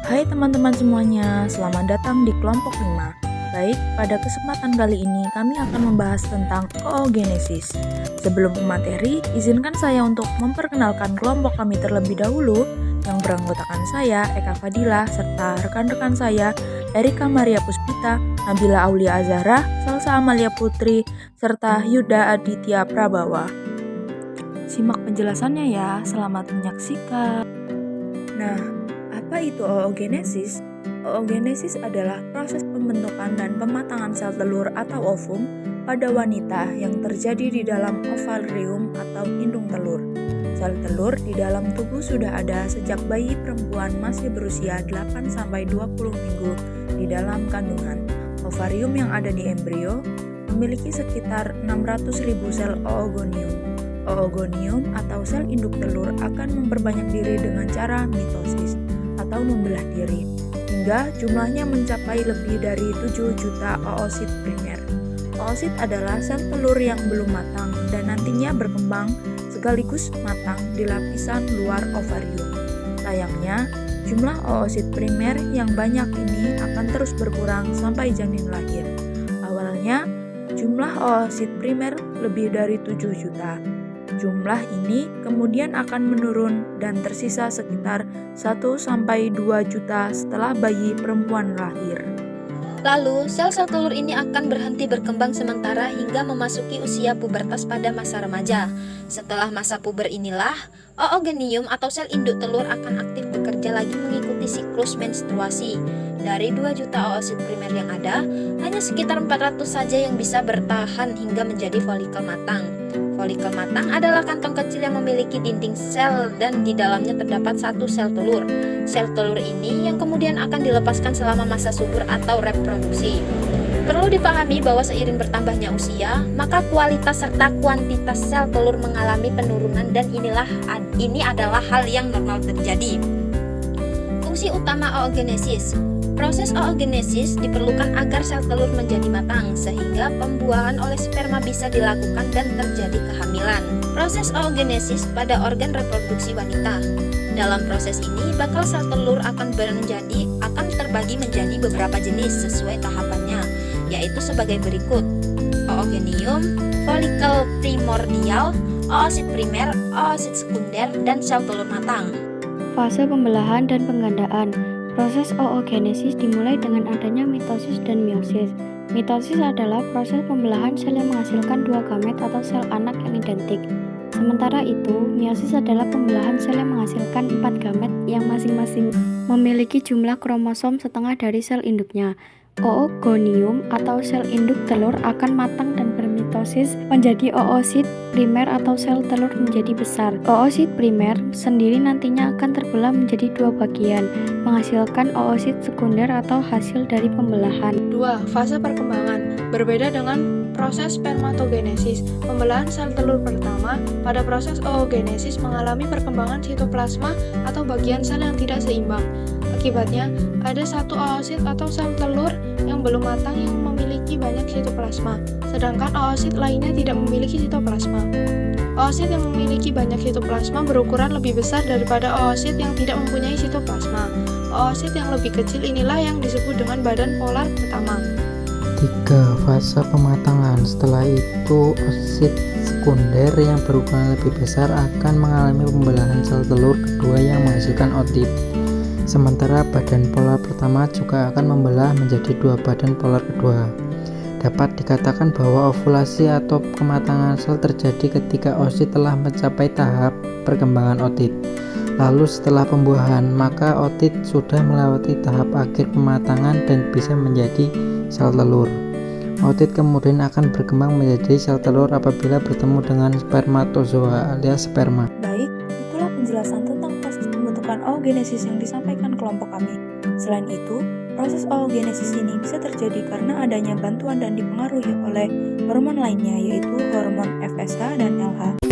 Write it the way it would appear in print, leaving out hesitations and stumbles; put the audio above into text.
Hai teman-teman semuanya, selamat datang di kelompok 5. Baik, pada kesempatan kali ini kami akan membahas tentang oogenesis. Sebelum ke materi, izinkan saya untuk memperkenalkan kelompok kami terlebih dahulu yang beranggotakan saya, Eka Fadila, serta rekan-rekan saya, Erika Maria Puspita, Nabila Aulia Azhara, Salsa Amalia Putri, serta Yuda Aditya Prabawa. Simak penjelasannya ya, selamat menyaksikan. Nah, apa itu oogenesis? Oogenesis adalah proses pembentukan dan pematangan sel telur atau ovum pada wanita yang terjadi di dalam ovarium atau indung telur. Sel telur di dalam tubuh sudah ada sejak bayi perempuan masih berusia 8-20 minggu di dalam kandungan. Ovarium yang ada di embrio memiliki sekitar 600.000 sel oogonium. Oogonium atau sel induk telur akan memperbanyak diri dengan cara mitosis atau membelah diri, hingga jumlahnya mencapai lebih dari 7 juta oosit primer. Oosit adalah sel telur yang belum matang dan nantinya berkembang sekaligus matang di lapisan luar ovarium. Sayangnya, jumlah oosit primer yang banyak ini akan terus berkurang sampai janin lahir. Awalnya, jumlah oosit primer lebih dari 7 juta. Jumlah ini kemudian akan menurun dan tersisa sekitar 1-2 juta setelah bayi perempuan lahir. Lalu, sel-sel telur ini akan berhenti berkembang sementara hingga memasuki usia pubertas pada masa remaja. Setelah masa puber inilah, oogonium atau sel induk telur akan aktif bekerja lagi mengikuti siklus menstruasi. Dari 2 juta oosit primer yang ada, hanya sekitar 400 saja yang bisa bertahan hingga menjadi folikel matang. Folikel matang adalah kantong kecil yang memiliki dinding sel dan di dalamnya terdapat satu sel telur. Sel telur ini yang kemudian akan dilepaskan selama masa subur atau reproduksi. Perlu dipahami bahwa seiring bertambahnya usia, maka kualitas serta kuantitas sel telur mengalami penurunan dan ini adalah hal yang normal terjadi. Fungsi utama oogenesis. Proses oogenesis diperlukan agar sel telur menjadi matang sehingga pembuahan oleh sperma bisa dilakukan dan terjadi kehamilan. Proses oogenesis pada organ reproduksi wanita. Dalam proses ini, bakal sel telur akan terbagi menjadi beberapa jenis sesuai tahapannya, yaitu sebagai berikut: oogonium, folikel primordial, oosit primer, oosit sekunder, dan sel telur matang. Fase pembelahan dan penggandaan. Proses oogenesis dimulai dengan adanya mitosis dan meiosis. Mitosis adalah proses pembelahan sel yang menghasilkan 2 gamet atau sel anak yang identik. Sementara itu, meiosis adalah pembelahan sel yang menghasilkan 4 gamet yang masing-masing memiliki jumlah kromosom setengah dari sel induknya. Oogonium atau sel induk telur akan matang dan bermitosis menjadi oosit primer atau sel telur menjadi besar. Oosit primer sendiri nantinya akan terbelah menjadi 2 bagian, menghasilkan oosit sekunder atau hasil dari pembelahan. 2. Fase perkembangan. Berbeda dengan proses spermatogenesis, pembelahan sel telur pertama, pada proses oogenesis mengalami perkembangan sitoplasma atau bagian sel yang tidak seimbang. Akibatnya, ada satu oosit atau sel telur yang belum matang yang memiliki banyak sitoplasma, sedangkan oosit lainnya tidak memiliki sitoplasma. Oosit yang memiliki banyak sitoplasma berukuran lebih besar daripada oosit yang tidak mempunyai sitoplasma. Oosit yang lebih kecil inilah yang disebut dengan badan polar pertama. 3. Fase pematangan. Setelah itu, oosit sekunder yang berukuran lebih besar akan mengalami pembelahan sel telur kedua yang menghasilkan ootit. Sementara badan polar pertama juga akan membelah menjadi 2 badan polar kedua. Dapat dikatakan bahwa ovulasi atau kematangan sel terjadi ketika oosit telah mencapai tahap perkembangan ootit. Lalu setelah pembuahan, maka ootit sudah melewati tahap akhir pematangan dan bisa menjadi sel telur. Ootit kemudian akan berkembang menjadi sel telur apabila bertemu dengan spermatozoa alias sperma. Baik, itulah penjelasan tentang proses pembentukan oogenesis yang disampaikan kelompok kami. Selain itu, proses oogenesis ini bisa terjadi karena adanya bantuan dan dipengaruhi oleh hormon lainnya, yaitu hormon FSH dan LH.